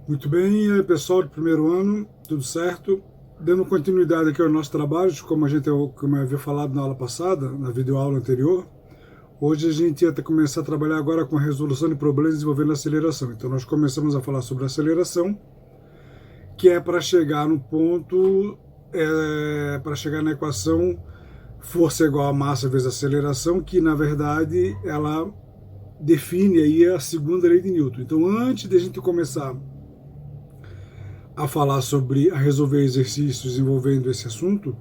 Muito bem, e aí, pessoal do primeiro ano, tudo certo? Dando continuidade aqui ao nosso trabalho, como eu havia falado na aula passada, na videoaula anterior, hoje a gente ia começar a trabalhar agora com a resolução de problemas envolvendo aceleração. Então nós começamos a falar sobre aceleração, que é para chegar no ponto, para chegar na equação força igual a massa vezes aceleração, que na verdade ela define aí a segunda lei de Newton. Então antes de a gente começar a falar sobre, a resolver exercícios envolvendo esse assunto,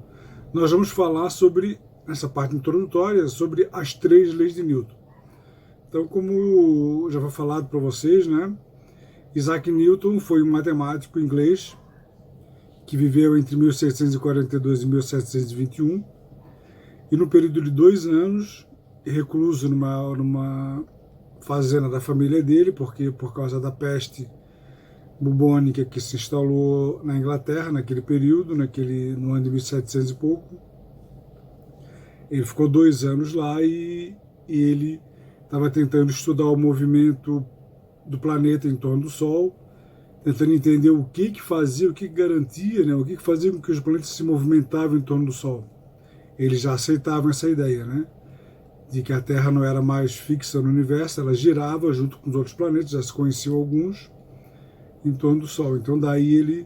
nós vamos falar sobre, nessa parte introdutória, sobre as três leis de Newton. Então, como já foi falado para vocês, né, Isaac Newton foi um matemático inglês que viveu entre 1742 e 1721, e no período de 2 anos, recluso numa fazenda da família dele, porque por causa da peste bubônica que se instalou na Inglaterra naquele período, no ano de 1700 e pouco. Ele ficou 2 anos lá e ele estava tentando estudar o movimento do planeta em torno do Sol, tentando entender o que fazia, o que garantia, né, o que fazia com que os planetas se movimentavam em torno do Sol. Eles já aceitavam essa ideia, né, de que a Terra não era mais fixa no universo, ela girava junto com os outros planetas, já se conheciam alguns, em torno do Sol. Então daí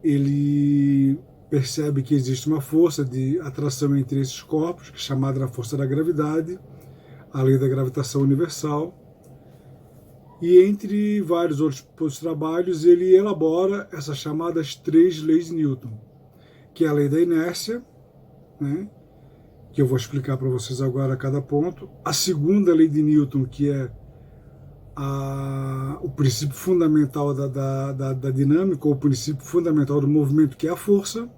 ele percebe que existe uma força de atração entre esses corpos, que é chamada a força da gravidade, a lei da gravitação universal. E entre vários outros trabalhos, ele elabora essas chamadas três leis de Newton, que é a lei da inércia, né, que eu vou explicar para vocês agora a cada ponto. A segunda lei de Newton, que é o princípio fundamental da dinâmica, ou o princípio fundamental do movimento, que é a força,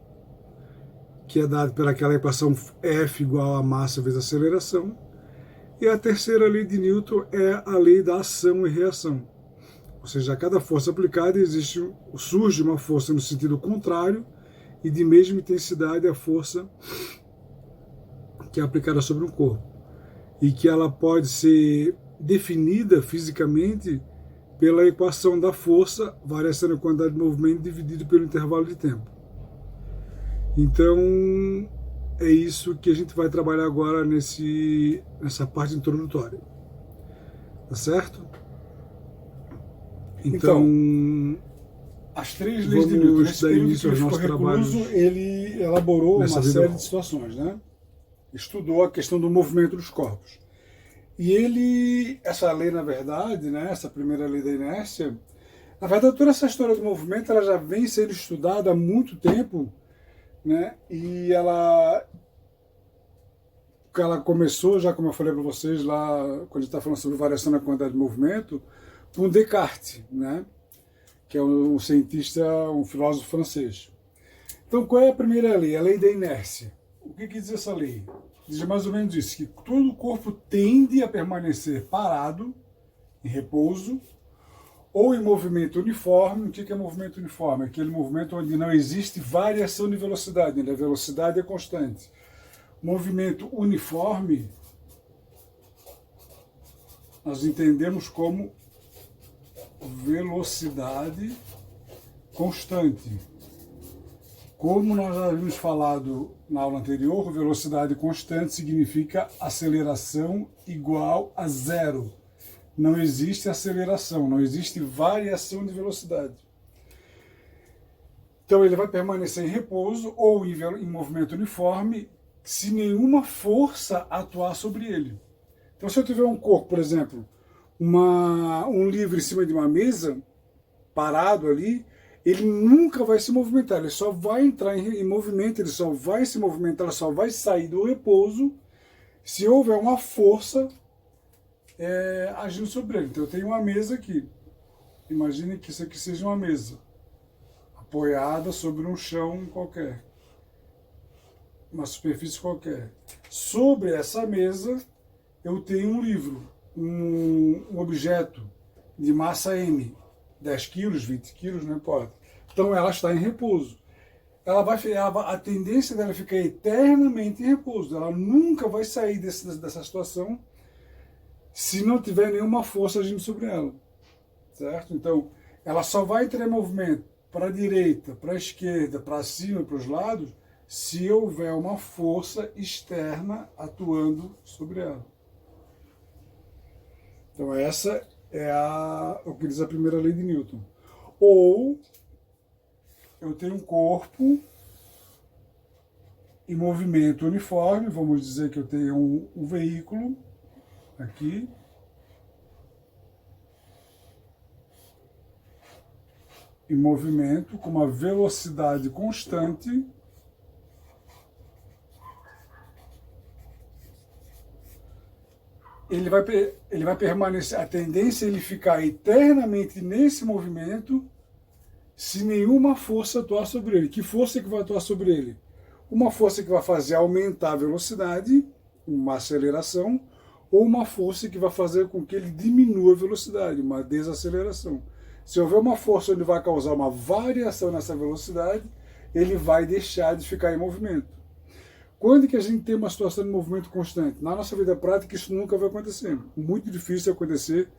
que é dado pelaquela equação F igual a massa vezes aceleração. E a terceira lei de Newton é a lei da ação e reação. Ou seja, a cada força aplicada surge uma força no sentido contrário e de mesma intensidade a força que é aplicada sobre um corpo. E que ela pode ser definida fisicamente pela equação da força, variação da quantidade de movimento dividido pelo intervalo de tempo. Então, é isso que a gente vai trabalhar agora nessa parte introdutória. Tá certo? Então as três leis de Newton, nesse período que ele ficou recluso, ele elaborou uma série de situações, né? Estudou a questão do movimento dos corpos. E essa lei, na verdade, né, essa primeira lei da inércia, na verdade, toda essa história do movimento, ela já vem sendo estudada há muito tempo, né, e ela começou, já como eu falei para vocês lá, quando a gente está falando sobre variação na quantidade de movimento, com Descartes, né, que é um cientista, um filósofo francês. Então, qual é a primeira lei? A lei da inércia. O que diz essa lei? Diz mais ou menos isso, que todo o corpo tende a permanecer parado, em repouso, ou em movimento uniforme. O que é movimento uniforme? Aquele movimento onde não existe variação de velocidade, onde a velocidade é constante. Movimento uniforme, nós entendemos como velocidade constante. Como nós já havíamos falado na aula anterior, velocidade constante significa aceleração igual a zero. Não existe aceleração, não existe variação de velocidade. Então ele vai permanecer em repouso ou em movimento uniforme se nenhuma força atuar sobre ele. Então se eu tiver um corpo, por exemplo, um livro em cima de uma mesa, parado ali, ele nunca vai se movimentar, ele só vai entrar em movimento, ele só vai se movimentar, ele só vai sair do repouso se houver uma força agindo sobre ele. Então eu tenho uma mesa aqui, imagine que isso aqui seja uma mesa, apoiada sobre um chão qualquer, uma superfície qualquer. Sobre essa mesa eu tenho um livro, um objeto de massa M, 10 quilos, 20 quilos, não importa. Então ela está em repouso. A tendência dela é ficar eternamente em repouso. Ela nunca vai sair dessa situação se não tiver nenhuma força agindo sobre ela. Certo? Então, ela só vai entrar em movimento para a direita, para a esquerda, para cima, para os lados, se houver uma força externa atuando sobre ela. Então essa é o que diz a primeira lei de Newton. Ou eu tenho um corpo em movimento uniforme, vamos dizer que eu tenho um veículo aqui, em movimento com uma velocidade constante, ele vai permanecer, a tendência é ele ficar eternamente nesse movimento se nenhuma força atuar sobre ele. Que força que vai atuar sobre ele? Uma força que vai fazer aumentar a velocidade, uma aceleração, ou uma força que vai fazer com que ele diminua a velocidade, uma desaceleração. Se houver uma força onde vai causar uma variação nessa velocidade, ele vai deixar de ficar em movimento. Quando que a gente tem uma situação de movimento constante? Na nossa vida prática isso nunca vai acontecer. Muito difícil acontecer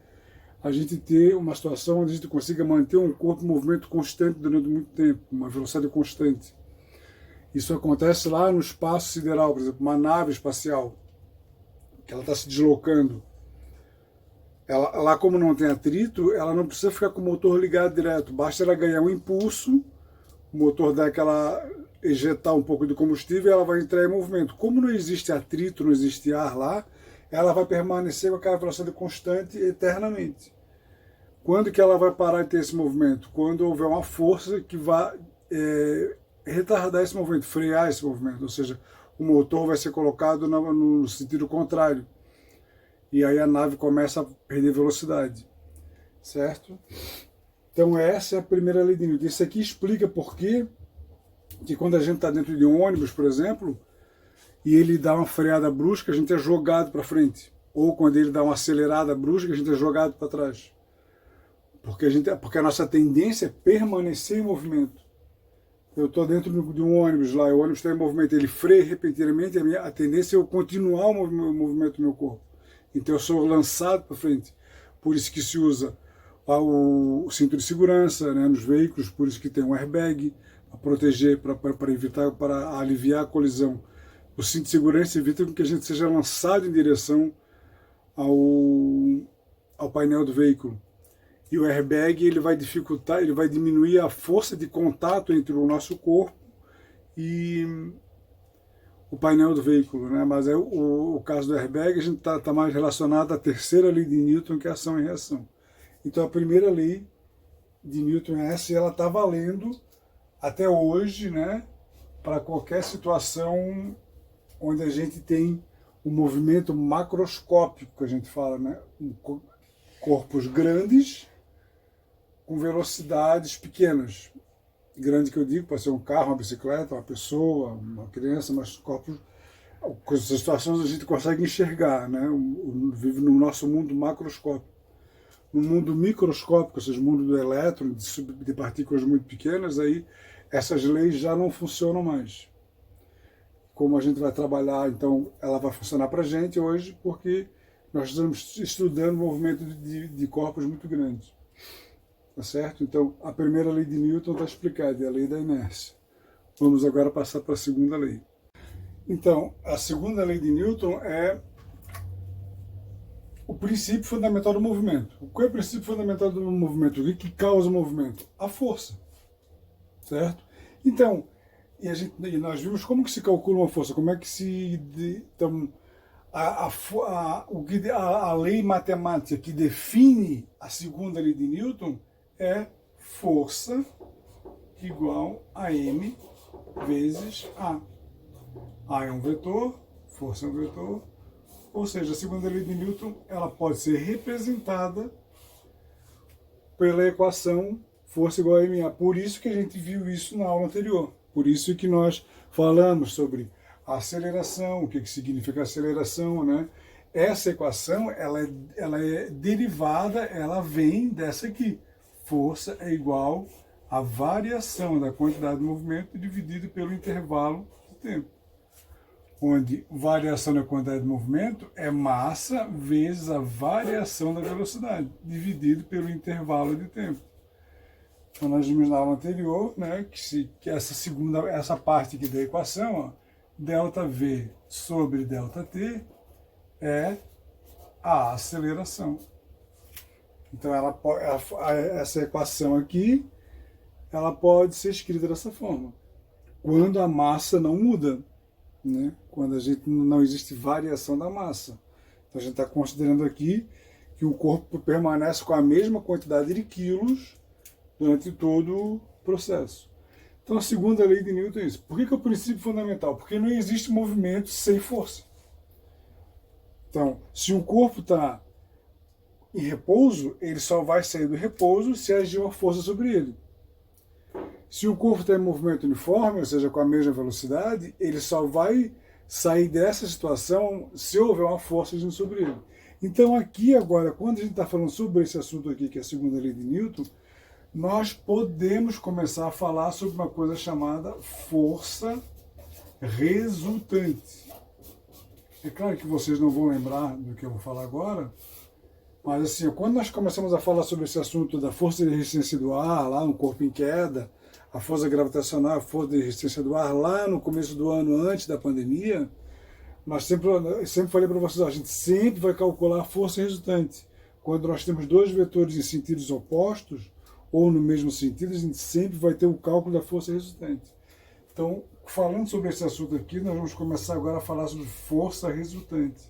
a gente ter uma situação onde a gente consiga manter um corpo em movimento constante durante muito tempo, uma velocidade constante. Isso acontece lá no espaço sideral, por exemplo, uma nave espacial, que ela está se deslocando. Lá, como não tem atrito, ela não precisa ficar com o motor ligado direto, basta ela ganhar um impulso, o motor dá aquela ejetar um pouco de combustível e ela vai entrar em movimento. Como não existe atrito, não existe ar lá, ela vai permanecer com aquela velocidade constante eternamente. Quando que ela vai parar de ter esse movimento? Quando houver uma força que vai retardar esse movimento, frear esse movimento, ou seja, o motor vai ser colocado no sentido contrário. E aí a nave começa a perder velocidade, certo? Então essa é a primeira lei de Newton. Isso aqui explica por que quando a gente está dentro de um ônibus, por exemplo, e ele dá uma freada brusca, a gente é jogado para frente. Ou quando ele dá uma acelerada brusca, a gente é jogado para trás. Porque a nossa tendência é permanecer em movimento. Eu estou dentro de um ônibus lá, o ônibus está em movimento, ele freia repentinamente, a tendência é eu continuar o movimento do meu corpo. Então eu sou lançado para frente. Por isso que se usa o cinto de segurança, né, nos veículos, por isso que tem um airbag para proteger, para evitar, para aliviar a colisão. O cinto de segurança evita que a gente seja lançado em direção ao painel do veículo. E o airbag ele vai dificultar, ele vai diminuir a força de contato entre o nosso corpo e o painel do veículo, né? Mas o caso do airbag a gente tá mais relacionado à terceira lei de Newton, que é ação e reação. Então a primeira lei de Newton é essa e ela está valendo até hoje, né? Para qualquer situação onde a gente tem um movimento macroscópico, que a gente fala, né? Corpos grandes com velocidades pequenas. Grande que eu digo, pode ser um carro, uma bicicleta, uma pessoa, uma criança, mas corpos, com essas situações a gente consegue enxergar, né? Vive no nosso mundo macroscópico. No mundo microscópico, ou seja, no mundo do elétron, de partículas muito pequenas, aí essas leis já não funcionam mais. Como a gente vai trabalhar, então ela vai funcionar para a gente hoje, porque nós estamos estudando o movimento de corpos muito grandes. Tá certo? Então, a primeira lei de Newton está explicada, é a lei da inércia. Vamos agora passar para a segunda lei. Então, a segunda lei de Newton é o princípio fundamental do movimento. Qual é o princípio fundamental do movimento? O que causa o movimento? A força. Certo? Então, e nós vimos como que se calcula uma força, como é que se... Então, a lei matemática que define a segunda lei de Newton é força igual a m vezes A. A é um vetor, força é um vetor, ou seja, a segunda lei de Newton ela pode ser representada pela equação força igual a ma. Por isso que a gente viu isso na aula anterior. Por isso que nós falamos sobre a aceleração, o que significa aceleração, né? Essa equação ela é derivada, ela vem dessa aqui. Força é igual à variação da quantidade de movimento dividido pelo intervalo de tempo. Onde variação da quantidade de movimento é massa vezes a variação da velocidade, dividido pelo intervalo de tempo. Então nós vimos na aula anterior, né, que essa parte aqui da equação, ó, ΔV sobre ΔT é a aceleração. Então essa equação aqui, ela pode ser escrita dessa forma. Quando a massa não muda, né? Quando não existe variação da massa. Então a gente está considerando aqui que o corpo permanece com a mesma quantidade de quilos durante todo o processo. Então a segunda lei de Newton é isso. Por que é o princípio fundamental? Porque não existe movimento sem força. Então, se um corpo está em repouso, ele só vai sair do repouso se agir uma força sobre ele. Se o corpo está em movimento uniforme, ou seja, com a mesma velocidade, ele só vai sair dessa situação se houver uma força agindo sobre ele. Então aqui agora, quando a gente está falando sobre esse assunto aqui, que é a segunda lei de Newton, nós podemos começar a falar sobre uma coisa chamada força resultante. É claro que vocês não vão lembrar do que eu vou falar agora, mas assim, quando nós começamos a falar sobre esse assunto da força de resistência do ar, lá no corpo em queda, a força gravitacional, a força de resistência do ar, lá no começo do ano, antes da pandemia, eu sempre falei para vocês, a gente sempre vai calcular a força resultante. Quando nós temos dois vetores em sentidos opostos, ou no mesmo sentido, a gente sempre vai ter o cálculo da força resultante. Então, falando sobre esse assunto aqui, nós vamos começar agora a falar sobre força resultante.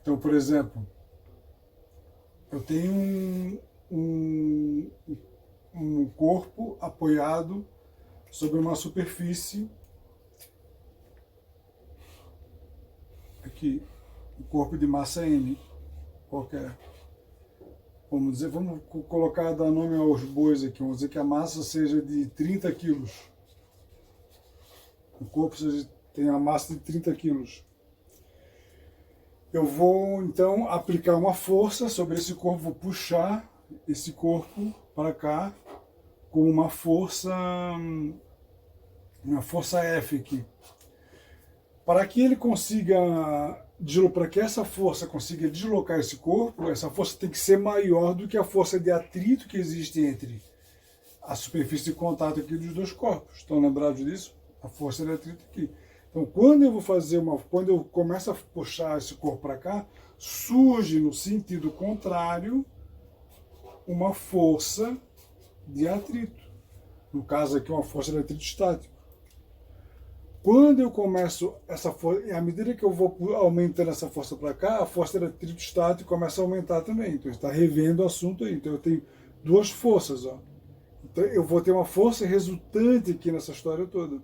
Então, por exemplo, eu tenho um corpo apoiado sobre uma superfície, aqui, um corpo de massa M, qualquer. Vamos colocar, dar nome aos bois aqui, vamos dizer que a massa seja de 30 quilos. O corpo tem a massa de 30 quilos. Eu vou, então, aplicar uma força sobre esse corpo, vou puxar esse corpo para cá com uma força F aqui. Para que ele consiga, para que essa força consiga deslocar esse corpo, essa força tem que ser maior do que a força de atrito que existe entre a superfície de contato aqui dos dois corpos. Estão lembrados disso? A força de atrito aqui. Então, quando eu começo a puxar esse corpo para cá, surge no sentido contrário uma força de atrito. No caso aqui, uma força de atrito estático. Quando eu começo essa força, à medida que eu vou aumentando essa força para cá, a força de atrito estático começa a aumentar também. Então, está revendo o assunto aí. Então, eu tenho duas forças. Ó. Então, eu vou ter uma força resultante aqui nessa história toda.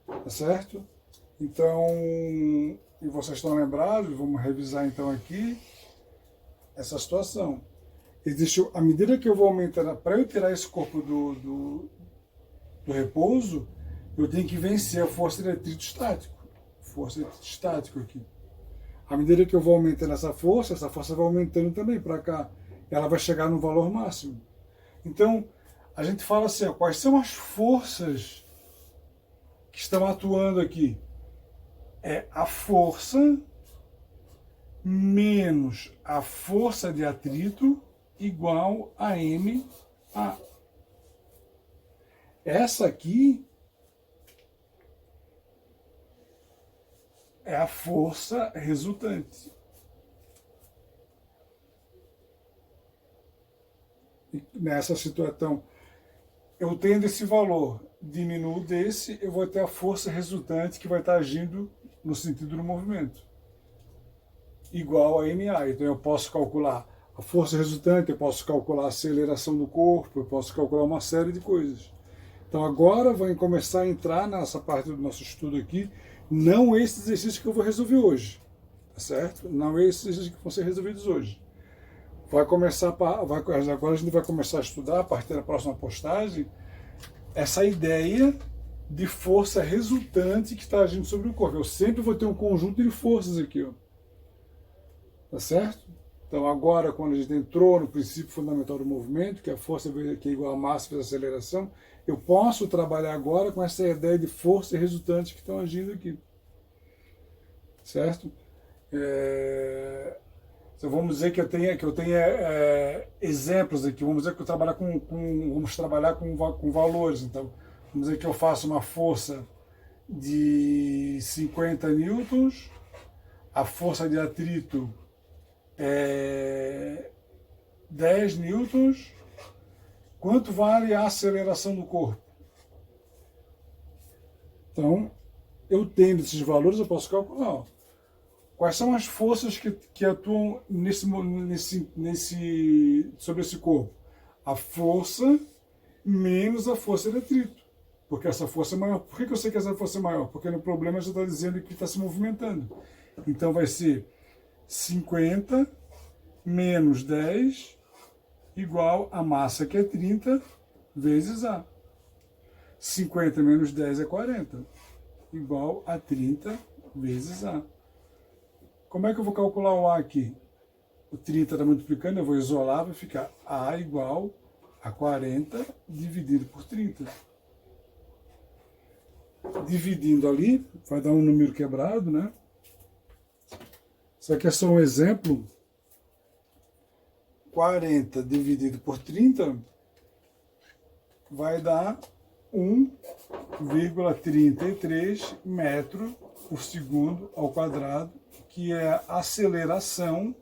Tá certo? Então, e vocês estão lembrados, vamos revisar então aqui essa situação. À medida que eu vou aumentando, para eu tirar esse corpo do repouso, eu tenho que vencer a força de atrito estático. Força de atrito estático aqui. À medida que eu vou aumentando essa força vai aumentando também para cá. Ela vai chegar no valor máximo. Então, a gente fala assim, ó, quais são as forças que estão atuando aqui? É a força menos a força de atrito igual a MA. Essa aqui é a força resultante. E nessa situação, eu tendo esse valor, diminuo desse, eu vou ter a força resultante que vai estar agindo no sentido do movimento, igual a MA. Então eu posso calcular a força resultante, eu posso calcular a aceleração do corpo, eu posso calcular uma série de coisas. Então agora vai começar a entrar nessa parte do nosso estudo aqui, não esse exercício que eu vou resolver hoje, tá certo? Não esses exercícios que vão ser resolvidos hoje. Agora a gente vai começar a estudar, a partir da próxima postagem, essa ideia de força resultante que está agindo sobre o corpo. Eu sempre vou ter um conjunto de forças aqui, ó. Tá certo? Então agora, quando a gente entrou no princípio fundamental do movimento, que é a força que é igual a massa vezes a aceleração, eu posso trabalhar agora com essa ideia de força resultante que estão agindo aqui. Certo? Então, vamos dizer que eu tenha exemplos aqui. Vamos dizer que eu vamos trabalhar com valores. Então, vamos dizer que eu faço uma força de 50 newtons, a força de atrito é 10 newtons. Quanto vale a aceleração do corpo? Então, eu tendo esses valores, eu posso calcular. Quais são as forças que atuam sobre esse corpo? A força menos a força de atrito. Porque essa força é maior. Por que eu sei que essa força é maior? Porque no problema já está dizendo que está se movimentando. Então vai ser 50 menos 10 igual a massa, que é 30, vezes A. 50 menos 10 é 40, igual a 30 vezes A. Como é que eu vou calcular o A aqui? O 30 está multiplicando, eu vou isolar, vai ficar A igual a 40 dividido por 30. Dividindo ali, vai dar um número quebrado, né? Isso aqui é só um exemplo. 40 dividido por 30 vai dar 1,33 metro por segundo ao quadrado, que é a aceleração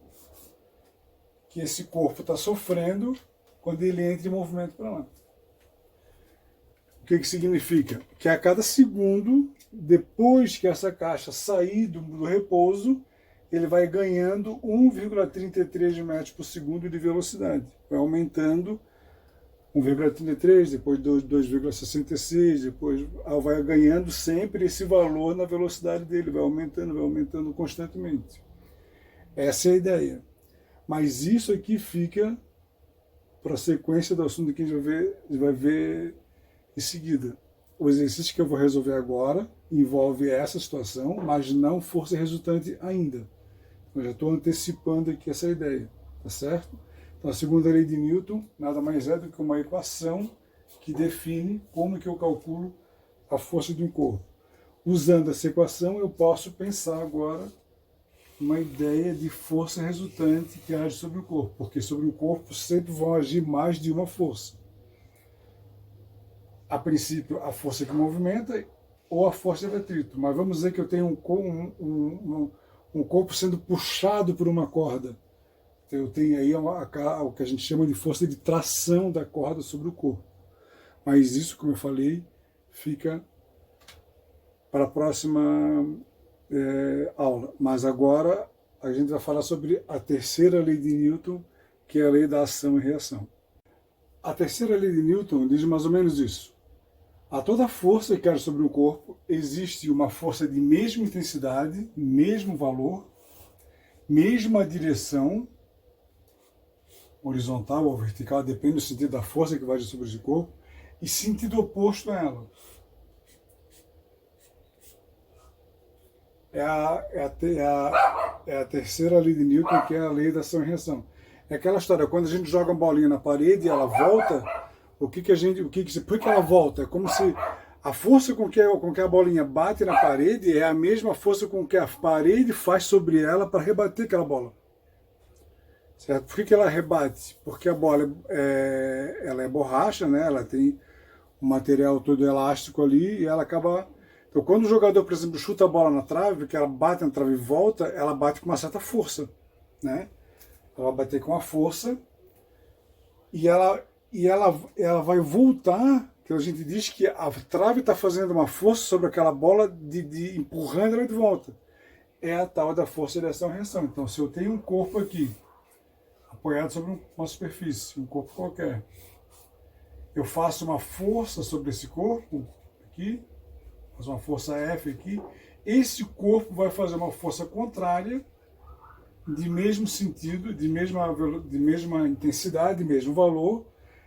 que esse corpo está sofrendo quando ele entra em movimento para lá. O que significa? Que a cada segundo, depois que essa caixa sair do repouso, ele vai ganhando 1,33 metros por segundo de velocidade. Vai aumentando 1,33, depois 2,66, depois vai ganhando sempre esse valor na velocidade dele, vai aumentando constantemente. Essa é a ideia. Mas isso aqui fica para a sequência do assunto que a gente vai ver em seguida. O exercício que eu vou resolver agora envolve essa situação, mas não força resultante ainda. Eu já estou antecipando aqui essa ideia, tá certo? Então, a segunda lei de Newton nada mais é do que uma equação que define como que eu calculo a força de um corpo. Usando essa equação, eu posso pensar agora uma ideia de força resultante que age sobre o corpo, porque sobre o corpo sempre vão agir mais de uma força. A princípio, a força que movimenta ou a força de atrito. Mas vamos dizer que eu tenho um corpo sendo puxado por uma corda. Então, eu tenho aí o que a gente chama de força de tração da corda sobre o corpo. Mas isso, como eu falei, fica para a próxima aula. Mas agora a gente vai falar sobre a terceira lei de Newton, que é a lei da ação e reação. A terceira lei de Newton diz mais ou menos isso. A toda força que age sobre o corpo, existe uma força de mesma intensidade, mesmo valor, mesma direção, horizontal ou vertical, depende do sentido da força que vai agir sobre esse corpo, e sentido oposto a ela. É a terceira lei de Newton, que é a lei da ação e reação. É aquela história, quando a gente joga uma bolinha na parede e ela volta, por que ela volta? É como se a força com que a bolinha bate na parede é a mesma força com que a parede faz sobre ela para rebater aquela bola. Certo? Por que ela rebate? Porque a bola ela é borracha, né? Ela tem um material todo elástico ali e ela acaba... Então, quando o jogador, por exemplo, chuta a bola na trave, que ela bate na trave e volta, ela bate com uma certa força, né? Ela vai bater com a força e ela vai voltar, que a gente diz que a trave está fazendo uma força sobre aquela bola de empurrando ela de volta. É a tal da força de ação e reação. Então, se eu tenho um corpo aqui, apoiado sobre uma superfície, um corpo qualquer, eu faço uma força sobre esse corpo aqui, faço uma força F aqui, esse corpo vai fazer uma força contrária, de mesmo sentido, de mesma intensidade, mesmo valor,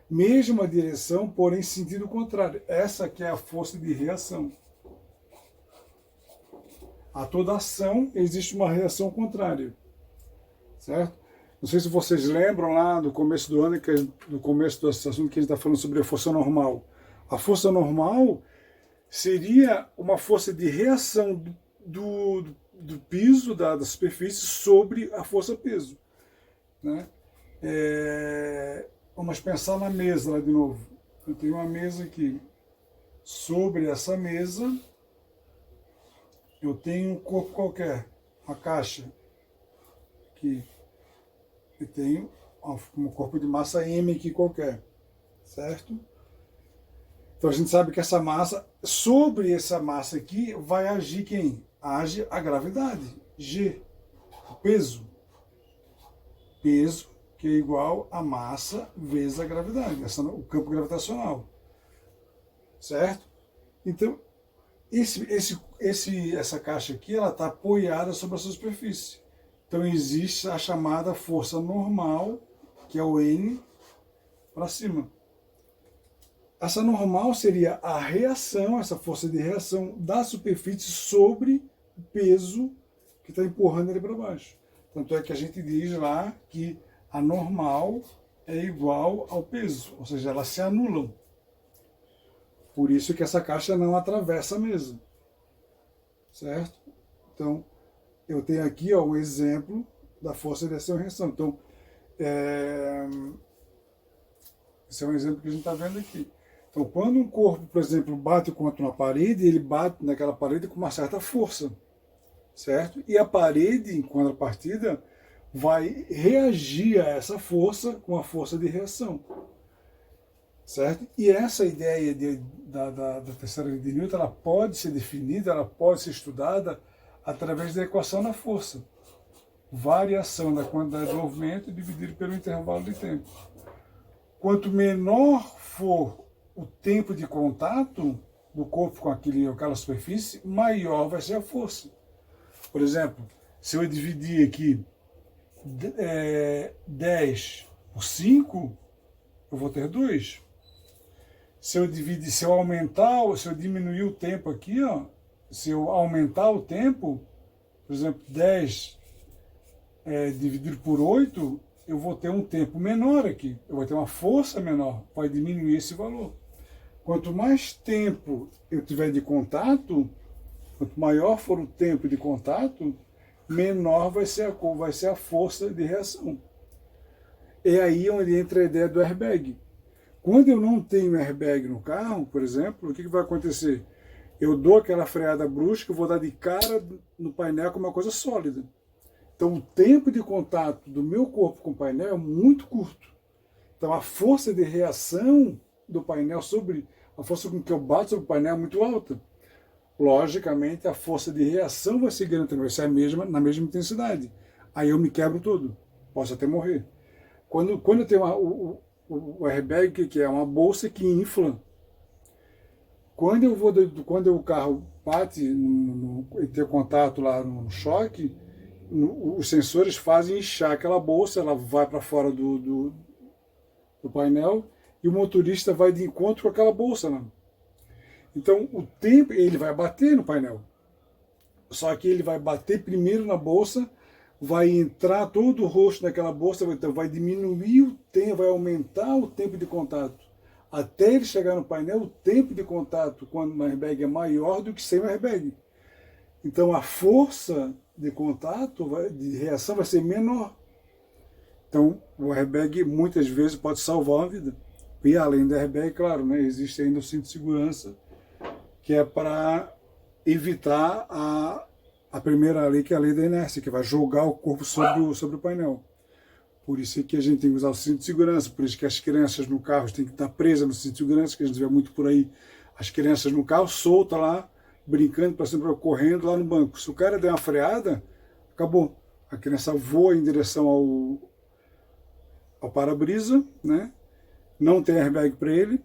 mesma direção, porém sentido contrário. Essa que é a força de reação. A toda ação existe uma reação contrária, certo? Não sei se vocês lembram lá do começo do ano, no começo do assunto que a gente está falando sobre a força normal. A força normal seria uma força de reação do piso, da superfície, sobre a força-peso. né? Vamos pensar na mesa lá de novo. Eu tenho uma mesa aqui. Sobre essa mesa, eu tenho um corpo qualquer, uma caixa. Aqui. E tenho um corpo de massa M aqui qualquer, certo? Então a gente sabe que essa massa, sobre essa massa aqui, vai agir quem? Age a gravidade, G, o peso. Peso que é igual a massa vezes a gravidade, o campo gravitacional. Certo? Então, essa caixa aqui, ela está apoiada sobre a sua superfície. Então existe a chamada força normal, que é o N, para cima. Essa normal seria a reação, essa força de reação da superfície sobre o peso que está empurrando ele para baixo. Tanto é que a gente diz lá que a normal é igual ao peso, ou seja, elas se anulam. Por isso que essa caixa não atravessa a mesa. Certo? Então, eu tenho aqui um exemplo da força de ação e reação. Então, esse é um exemplo que a gente está vendo aqui. Então, quando um corpo, por exemplo, bate contra uma parede, ele bate naquela parede com uma certa força, certo? E a parede, em contrapartida, vai reagir a essa força com a força de reação, certo? E essa ideia da terceira lei de Newton, ela pode ser definida, ela pode ser estudada através da equação da força. Variação da quantidade de movimento dividido pelo intervalo de tempo. Quanto menor for o tempo de contato do corpo com aquela superfície, maior vai ser a força. Por exemplo, se eu dividir aqui 10 por 5, eu vou ter 2. Se eu diminuir o tempo aqui, se eu aumentar o tempo, por exemplo, 10 dividido por 8, eu vou ter um tempo menor aqui. Eu vou ter uma força menor, vai diminuir esse valor. Quanto mais tempo eu tiver de contato, quanto maior for o tempo de contato, menor vai ser a força de reação. É aí onde entra a ideia do airbag. Quando eu não tenho airbag no carro, por exemplo, o que vai acontecer? Eu dou aquela freada brusca, eu vou dar de cara no painel com uma coisa sólida. Então o tempo de contato do meu corpo com o painel é muito curto. Então a força de reação do painel a força com que eu bato sobre o painel é muito alta. Logicamente, a força de reação vai ser grande também, vai ser na mesma intensidade. Aí eu me quebro todo, posso até morrer. Quando eu tenho o airbag, que é uma bolsa que infla, quando o carro bate e tem contato lá no choque, os sensores fazem inchar aquela bolsa, ela vai para fora do painel e o motorista vai de encontro com aquela bolsa, né? Então, o tempo, ele vai bater no painel. Só que ele vai bater primeiro na bolsa, vai entrar todo o rosto naquela bolsa, então vai diminuir o tempo, vai aumentar o tempo de contato. Até ele chegar no painel, o tempo de contato quando no airbag é maior do que sem o airbag. Então, a força de contato, de reação, vai ser menor. Então, o airbag muitas vezes pode salvar uma vida. E além do airbag, claro, né, existe ainda o cinto de segurança, que é para evitar a primeira lei, que é a lei da inércia, que vai jogar o corpo sobre o painel. Por isso é que a gente tem que usar o cinto de segurança, por isso que as crianças no carro têm que estar presas no cinto de segurança, que a gente vê muito por aí, as crianças no carro soltas lá, brincando para cima, correndo lá no banco. Se o cara der uma freada, acabou. A criança voa em direção ao para-brisa, né? Não tem airbag para ele,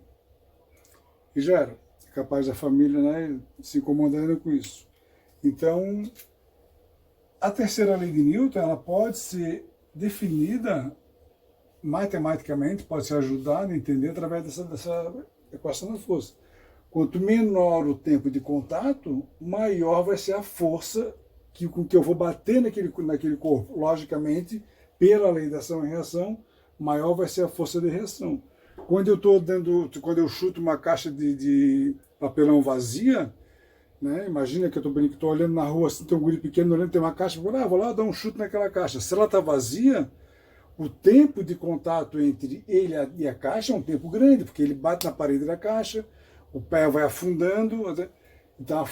e já era. É capaz da família, né, se incomodando com isso. Então, a terceira lei de Newton, ela pode ser definida matematicamente, pode ser ajudada a entender através dessa equação da força. Quanto menor o tempo de contato, maior vai ser a força com que eu vou bater naquele corpo. Logicamente, pela lei da ação e reação, maior vai ser a força de reação. Quando eu chuto uma caixa de papelão vazia, né, imagina que eu estou olhando na rua, assim, tem um guri pequeno olhando, tem uma caixa, vou lá dar um chute naquela caixa. Se ela está vazia, o tempo de contato entre ele e a caixa é um tempo grande, porque ele bate na parede da caixa, o pé vai afundando. Então,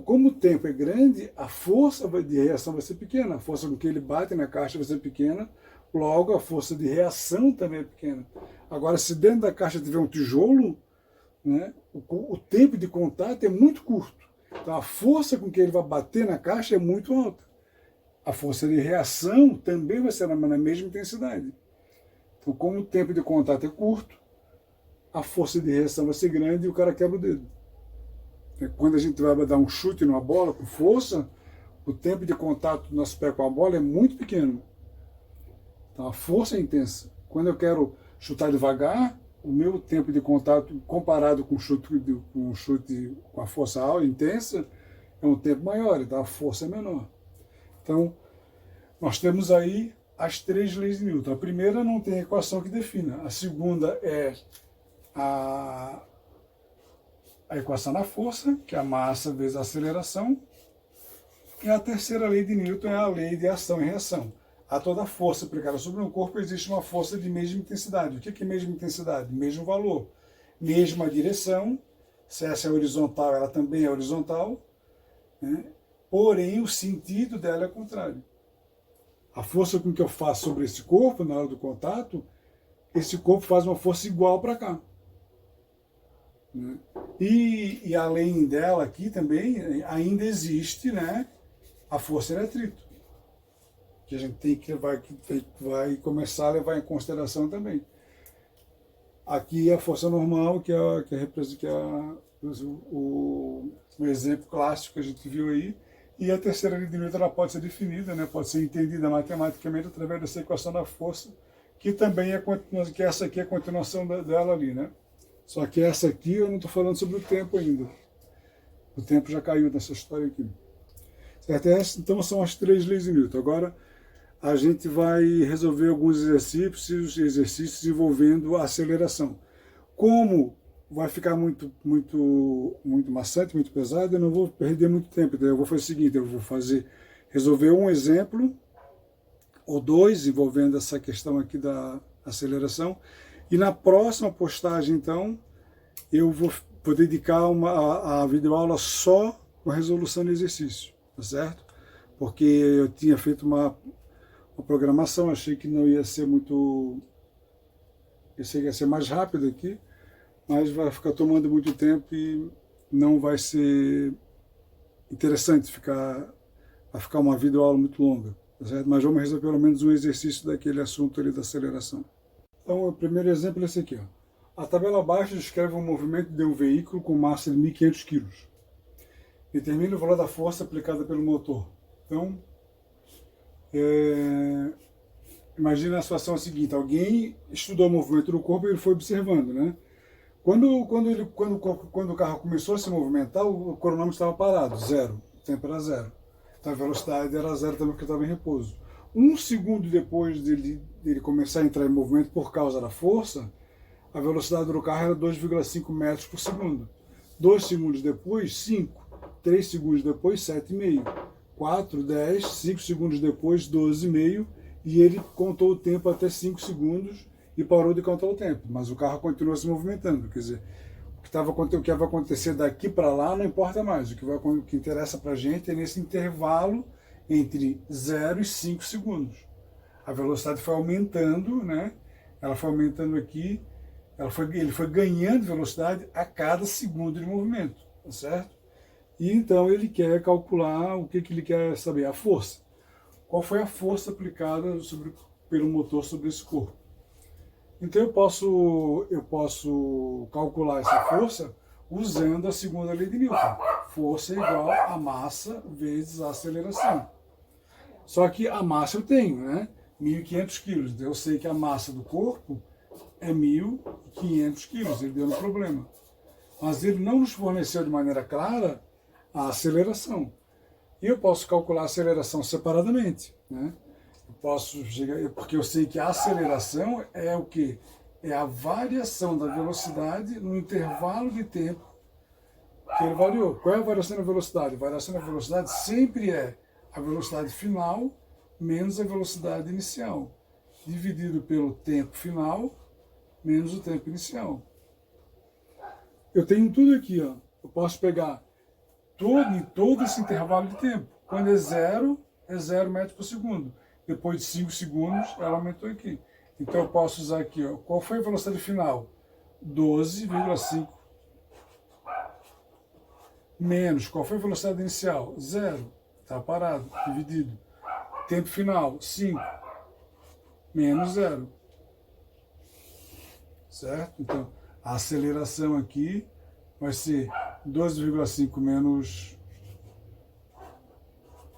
como o tempo é grande, a força de reação vai ser pequena. A força com que ele bate na caixa vai ser pequena, logo a força de reação também é pequena. Agora, se dentro da caixa tiver um tijolo, né, o tempo de contato é muito curto. Então, a força com que ele vai bater na caixa é muito alta. A força de reação também vai ser na mesma intensidade. Então, como o tempo de contato é curto, a força de reação vai ser grande e o cara quebra o dedo. Quando a gente vai dar um chute numa bola com força, o tempo de contato do nosso pé com a bola é muito pequeno. Então a força é intensa. Quando eu quero chutar devagar, o meu tempo de contato comparado com um chute com a força alta, intensa, é um tempo maior, então a força é menor. Então, nós temos aí as 3 leis de Newton. A primeira não tem equação que defina. A segunda é a equação da força, que é a massa vezes a aceleração. E a terceira lei de Newton é a lei de ação e reação. A toda força aplicada sobre um corpo existe uma força de mesma intensidade. O que é mesma intensidade? Mesmo valor. Mesma direção. Se essa é horizontal, ela também é horizontal. Né? Porém, o sentido dela é contrário. A força com que eu faço sobre esse corpo, na hora do contato, esse corpo faz uma força igual para cá. Né? E além dela aqui também, ainda existe, né, a força de atrito, que a gente tem que vai começar a levar em consideração também. Aqui é a força normal, que é o exemplo clássico que a gente viu aí, e a terceira lei de Newton ela pode ser definida, né, pode ser entendida matematicamente através dessa equação da força, que também que essa aqui é a continuação dela ali, né? Só que essa aqui eu não estou falando sobre o tempo ainda. O tempo já caiu nessa história aqui. Certo? Então são as 3 leis de Newton. Agora a gente vai resolver alguns exercícios envolvendo a aceleração. Como vai ficar muito maçante, muito pesado, eu não vou perder muito tempo. Então eu vou fazer o seguinte, eu vou resolver um exemplo ou 2 envolvendo essa questão aqui da aceleração. E na próxima postagem, então, eu vou dedicar a videoaula só com a resolução de exercício, tá certo? Porque eu tinha feito uma programação, achei que não ia ser muito... Pensei que ia ser mais rápido aqui, mas vai ficar tomando muito tempo e não vai ser interessante vai ficar uma videoaula muito longa, tá certo? Mas vamos resolver pelo menos um exercício daquele assunto ali da aceleração. Então, o primeiro exemplo é esse aqui. Ó. A tabela abaixo descreve o movimento de um veículo com massa de 1.500 kg. Determina o valor da força aplicada pelo motor. Então, imagina a situação seguinte. Alguém estudou o movimento do corpo e ele foi observando, né? Quando o carro começou a se movimentar, o cronômetro estava parado, 0. O tempo era 0. Então, a velocidade era 0 também porque estava em repouso. 1 segundo depois dele começar a entrar em movimento por causa da força, a velocidade do carro era 2,5 metros por segundo. 2 segundos depois, 5. 3 segundos depois, 7,5. 4, 10, 5 segundos depois, 12,5. E ele contou o tempo até 5 segundos e parou de contar o tempo. Mas o carro continuou se movimentando. Quer dizer, o que vai acontecer daqui para lá não importa mais. O que interessa para a gente é nesse intervalo entre 0 e 5 segundos. A velocidade foi aumentando, né? Ela foi aumentando aqui, ele foi ganhando velocidade a cada segundo de movimento, tá certo? E então ele quer calcular o que ele quer saber, a força. Qual foi a força aplicada pelo motor sobre esse corpo? Então eu posso calcular essa força usando a segunda lei de Newton. Força é igual a massa vezes a aceleração. Só que a massa eu tenho, né? 1.500 quilos. Então eu sei que a massa do corpo é 1.500 quilos. Ele deu um problema. Mas ele não nos forneceu de maneira clara a aceleração. E eu posso calcular a aceleração separadamente, né? Porque eu sei que a aceleração é o quê? É a variação da velocidade no intervalo de tempo que ele variou. Qual é a variação da velocidade? A variação da velocidade sempre é a velocidade final menos a velocidade inicial. dividido pelo tempo final menos o tempo inicial. Eu tenho tudo aqui, ó. Eu posso pegar em todo esse intervalo de tempo. Quando é 0 metros por segundo. Depois de 5 segundos, ela aumentou aqui. Então eu posso usar aqui, ó. Qual foi a velocidade final? 12,5 menos. Qual foi a velocidade inicial? 0. Está parado, dividido. Tempo final, 5. Menos 0. Certo? Então, a aceleração aqui vai ser 12,5 menos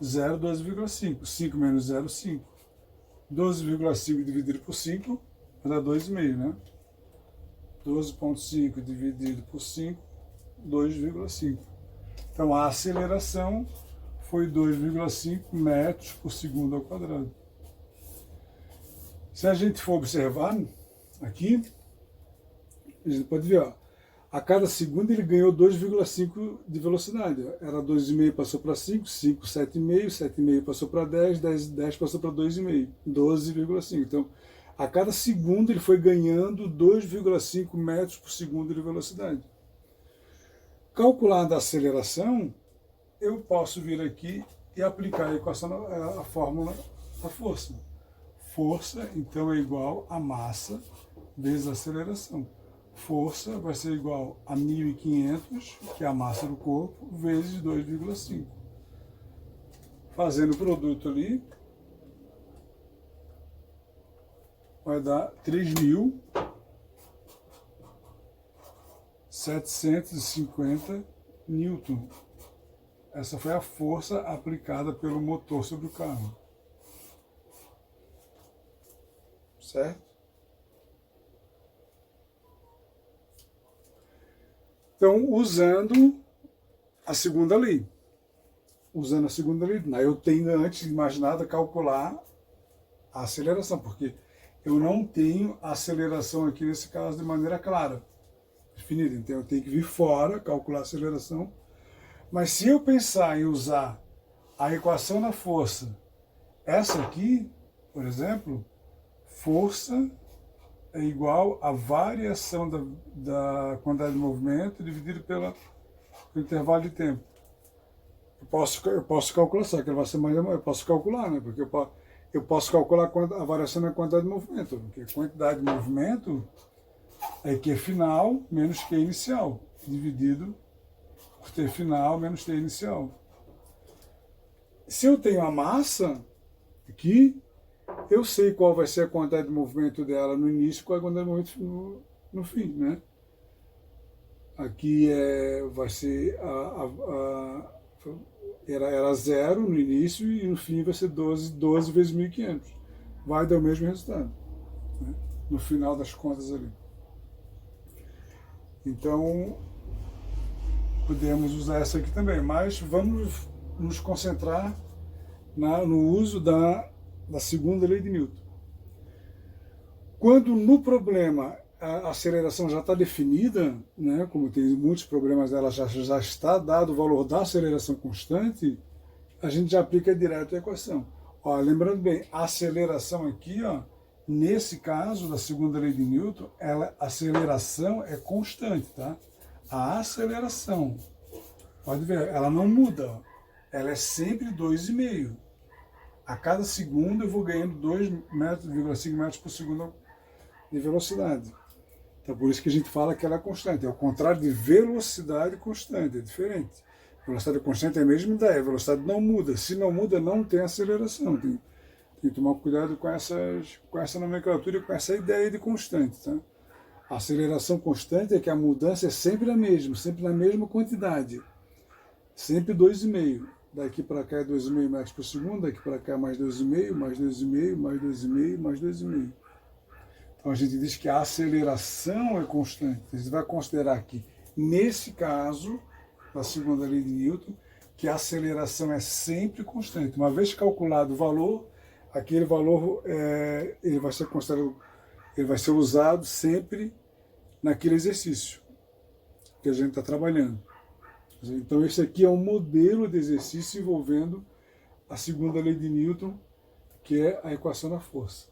0, 12,5. 5 menos 0, 5. 12,5 dividido por 5 vai dar 2,5, né? 12,5 dividido por 5, 2,5. Então, a aceleração foi 2,5 metros por segundo ao quadrado. Se a gente for observar aqui, a gente pode ver, ó, a cada segundo ele ganhou 2,5 de velocidade. Era 2,5 passou para 5, 5, 7,5, 7,5 passou para 10, 10 passou para 2,5, 12,5. Então, a cada segundo ele foi ganhando 2,5 metros por segundo de velocidade. Calculada a aceleração, eu posso vir aqui e aplicar a equação, a fórmula da força. Força, então, é igual a massa vezes a aceleração. Força vai ser igual a 1.500, que é a massa do corpo, vezes 2,5. Fazendo o produto ali, vai dar 3.750 newton. Essa foi a força aplicada pelo motor sobre o carro. Certo? Então, usando a segunda lei. Usando a segunda lei, eu tenho antes de mais nada calcular a aceleração, porque eu não tenho a aceleração aqui nesse caso de maneira clara, definida. Então eu tenho que vir fora, calcular a aceleração. Mas se eu pensar em usar a equação da força, essa aqui, por exemplo, força é igual à variação da quantidade de movimento dividido pelo intervalo de tempo. Eu posso calcular, só que ele vai ser mais. Eu posso calcular, né? Porque eu posso calcular a variação da quantidade de movimento. Porque a quantidade de movimento é Q final menos Q inicial, dividido por T final menos T inicial. Se eu tenho a massa aqui, eu sei qual vai ser a quantidade de movimento dela no início e qual é a quantidade de movimento no fim, né? Aqui vai ser era 0 no início e no fim vai ser 12 vezes 1.500. Vai dar o mesmo resultado, né? No final das contas ali. Então, podemos usar essa aqui também, mas vamos nos concentrar no uso da segunda lei de Newton. Quando no problema a aceleração já está definida, né, como tem muitos problemas, ela já está dado o valor da aceleração constante, a gente já aplica direto a equação. Ó, lembrando bem, a aceleração aqui, ó, nesse caso da segunda lei de Newton, a aceleração é constante, tá? A aceleração, pode ver, ela não muda, ó, ela é sempre 2,5. A cada segundo eu vou ganhando 2,5 metros por segundo de velocidade. Então por isso que a gente fala que ela é constante. É o contrário de velocidade constante, é diferente. Velocidade constante é a mesma ideia, a velocidade não muda. Se não muda, não tem aceleração. Tem que tomar cuidado com essa nomenclatura e com essa ideia de constante. Tá? A aceleração constante é que a mudança é sempre a mesma, sempre na mesma quantidade. Sempre 2,5. Daqui para cá é 2,5 metros por segundo, daqui para cá mais 2,5, mais 2,5, mais 2,5, mais 2,5. Então a gente diz que a aceleração é constante. A gente vai considerar que, nesse caso, da segunda lei de Newton, que a aceleração é sempre constante. Uma vez calculado o valor, aquele valor ele vai ser considerado, ele vai ser usado sempre naquele exercício que a gente está trabalhando. Então esse aqui é um modelo de exercício envolvendo a segunda lei de Newton, que é a equação da força.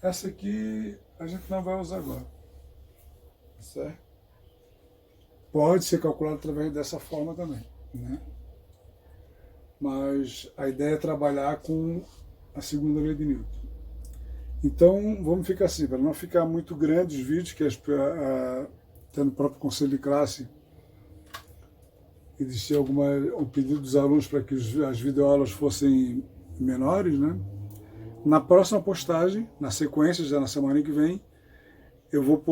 Essa aqui a gente não vai usar agora, certo? Pode ser calculado através dessa forma também, né? Mas a ideia é trabalhar com a segunda lei de Newton. Então, vamos ficar assim, para não ficar muito grande os vídeos, que até no próprio conselho de classe existia um pedido dos alunos para que as videoaulas fossem menores, né? Na próxima postagem, na sequência, já na semana que vem, eu vou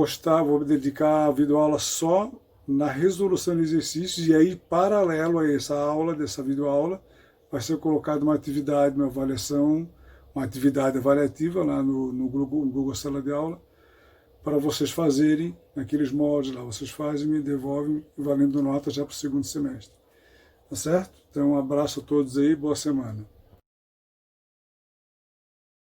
me dedicar a videoaula só na resolução de exercícios, e aí, paralelo a essa aula, dessa videoaula, vai ser colocada uma atividade, uma avaliação, uma atividade avaliativa lá no Google Sala de Aula, para vocês fazerem naqueles moldes lá. Vocês fazem, me devolvem, valendo nota já para o segundo semestre. Tá certo? Então, um abraço a todos aí, boa semana.